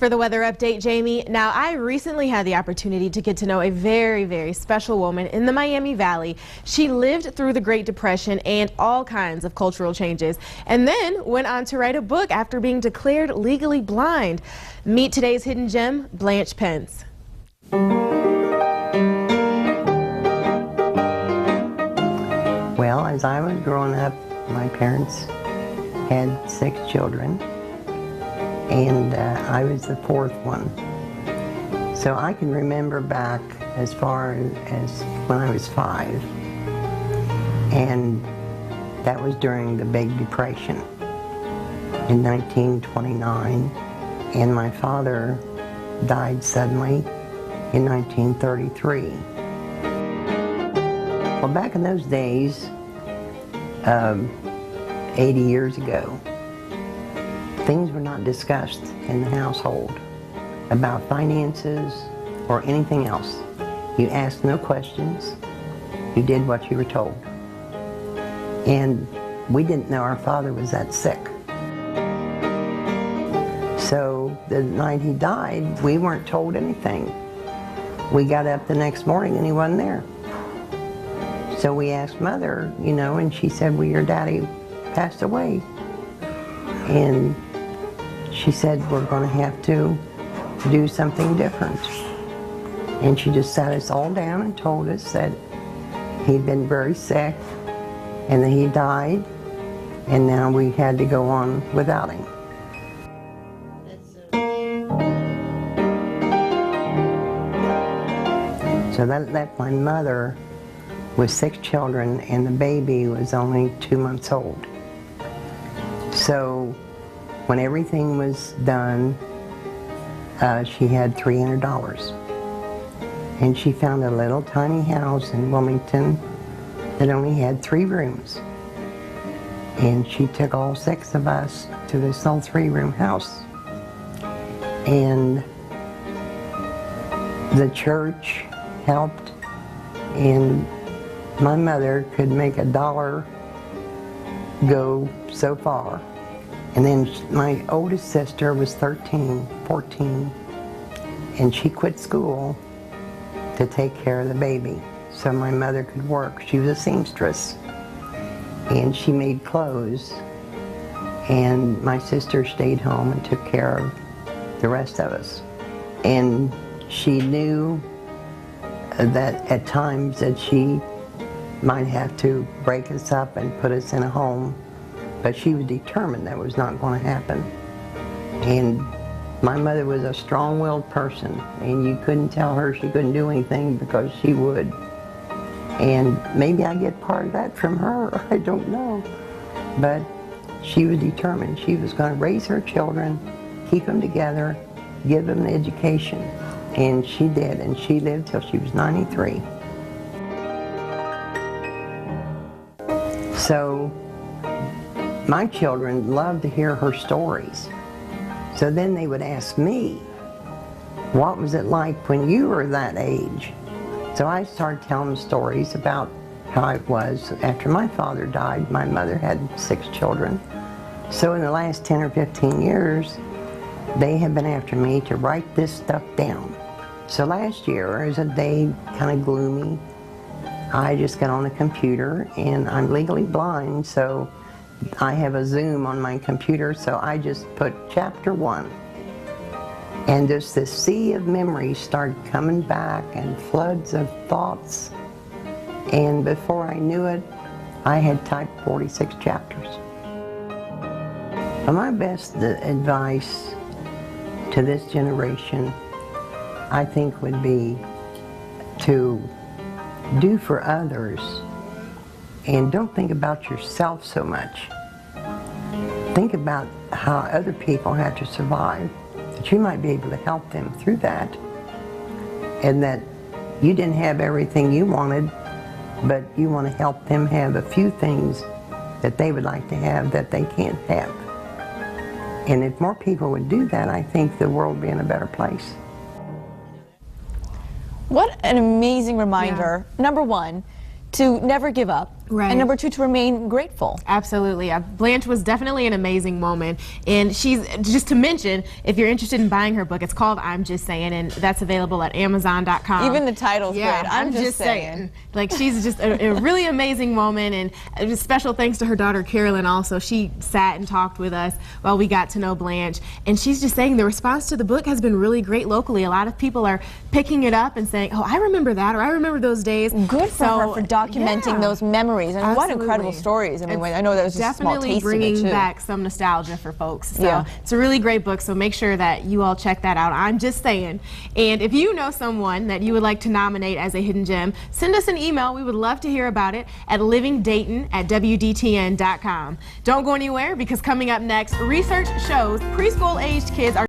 For the weather update, Jamie. Now, I recently had the opportunity to get to know a very, very special woman in the Miami Valley. She lived through the Great Depression and all kinds of cultural changes, and then went on to write a book after being declared legally blind. Meet today's hidden gem, Blanche Pence. Well, as I was growing up, my parents had 6 children, and I was the 4th one. So I can remember back as far as when I was 5, and that was during the Big Depression in 1929, and my father died suddenly in 1933. Well, back in those days, 80 years ago, things were not discussed in the household about finances or anything else. You asked no questions. You did what you were told. And we didn't know our father was that sick. So the night he died, we weren't told anything. We got up the next morning and he wasn't there. So we asked Mother, and she said, well, your daddy passed away. And she said, we're going to have to do something different. And she just sat us all down and told us that he'd been very sick and that he died, and now we had to go on without him. So that left my mother with 6 children, and the baby was only 2 months old. So when everything was done, she had $300. And she found a little tiny house in Wilmington that only had 3 rooms. And she took all 6 of us to this little 3-room house. And the church helped, and my mother could make $1 go so far. And then my oldest sister was 14, and she quit school to take care of the baby so my mother could work. She was a seamstress, and she made clothes, and my sister stayed home and took care of the rest of us. And she knew that at times that she might have to break us up and put us in a home, but she was determined that was not going to happen. And my mother was a strong-willed person, and you couldn't tell her she couldn't do anything because she would. And maybe I get part of that from her, I don't know. But she was determined. She was going to raise her children, keep them together, give them an education. And she did, and she lived till she was 93. So my children loved to hear her stories. So then they would ask me, what was it like when you were that age? So I started telling them stories about how it was after my father died. My mother had 6 children. So in the last 10 or 15 years, they have been after me to write this stuff down. So last year, it was a day kind of gloomy. I just got on the computer, and I'm legally blind, so I have a Zoom on my computer, so I just put chapter 1. And just this sea of memories started coming back and floods of thoughts. And before I knew it, I had typed 46 chapters. My best advice to this generation, I think, would be to do for others, and don't think about yourself so much. Think about how other people had to survive, that you might be able to help them through that, and that you didn't have everything you wanted, but you want to help them have a few things that they would like to have that they can't have. And if more people would do that, I think the world would be in a better place. What an amazing reminder. Yeah. Number 1, to never give up. Right. And number two, to remain grateful. Absolutely. Blanche was definitely an amazing woman. And she's, just to mention, if you're interested in buying her book, it's called I'm Just Saying, and that's available at Amazon.com. Even the title's great. I'm just saying. Like, she's just a really amazing woman, and a special thanks to her daughter Carolyn also. She sat and talked with us while we got to know Blanche, and she's just saying the response to the book has been really great locally. A lot of people are picking it up and saying, oh, I remember that, or I remember those days. Good for her for documenting those memories, and what incredible stories. I mean, I know that was just a small taste of it, too. Definitely bringing back some nostalgia for folks. So it's a really great book, so make sure that you all check that out. I'm Just Saying. And if you know someone that you would like to nominate as a hidden gem, send us an email. We would love to hear about it at livingdayton@wdtn.com. Don't go anywhere, because coming up next, research shows preschool-aged kids are